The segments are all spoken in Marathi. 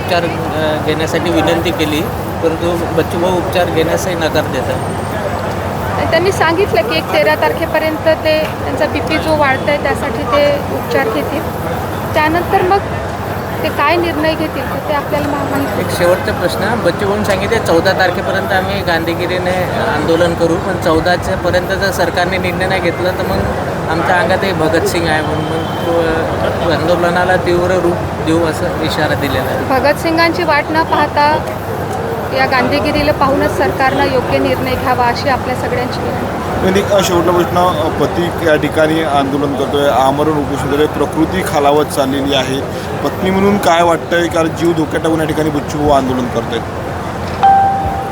उपचार घेण्यासाठी विनंती केली, परंतु बच्चूभाऊ उपचार घेण्यासही नकार देतात. त्यांनी सांगितलं की 13 तारखेपर्यंत ते त्यांचा BP जो वाढत आहे त्यासाठी ते उपचार घेतील. त्यानंतर मग ते काय निर्णय घेतील ते आपल्याला माहिती. एक शेवटचा प्रश्न, बच्चूभाऊंनी सांगितले 14 तारखेपर्यंत आम्ही गांधीगिरीने आंदोलन करू, पण 14 पर्यंत जर सरकारने निर्णय नाही घेतला तर मग आमच्या अंगातही भगतसिंग आहे म्हणून मग आंदोलनाला तीव्र रूप देऊ असं इशारा दिलेला आहे. भगतसिंगांची वाट न पाहता या गांधीगिरीला पाहूनच सरकारनं योग्य निर्णय घ्यावा अशी आपल्या सगळ्यांची विनंती. शेवटचा प्रश्न, पती या ठिकाणी आंदोलन करतोय, आमरण उपोषण करतोय, प्रकृती खालावत चाललेली आहे, पत्नी म्हणून काय वाटतंय, कारण जीव धोक्यात टाकून या ठिकाणी बच्चूभाऊ आंदोलन करतायत?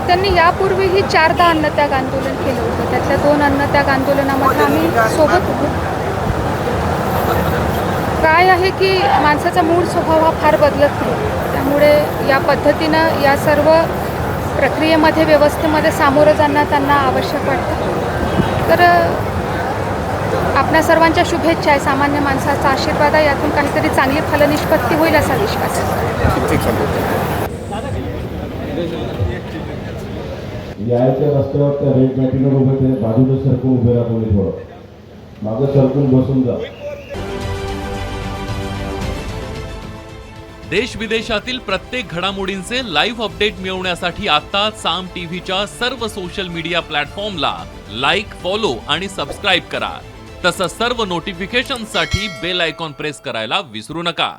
त्यांनी यापूर्वीही 4दा अन्नत्याग आंदोलन केलं होतं. त्यातल्या 2 अन्नत्याग आंदोलनामध्ये आम्ही सोबत होतो. काय आहे की माणसाचा मूळ स्वभाव हा फार बदलत नाही, त्यामुळे या पद्धतीनं या सर्व प्रक्रियेमध्ये व्यवस्थेमध्ये सामोरं जाणं त्यांना आवश्यक वाटतं. तर आपल्या सर्वांच्या शुभेच्छा आहे. सामान्य माणसाचा आशीर्वाद आहे, यातून काहीतरी चांगली फलनिष्पत्ती होईल असा विश्वास आहे. यायच्या रस्त्यावर त्या रेड मॅटिनवर उभे ते बाजूला सरकून उभे राहतो, थोडं मागं सरकून बसून जा. देश विदेशातील प्रत्येक घडामोडींचे लाईव्ह अपडेट मिळवण्यासाठी आता साम टीव्हीच्या सर्व सोशल मीडिया प्लॅटफॉर्मला लाईक, फॉलो आणि सबस्क्राईब करा. तसंच सर्व नोटिफिकेशनसाठी बेल आयकॉन प्रेस करायला विसरू नका.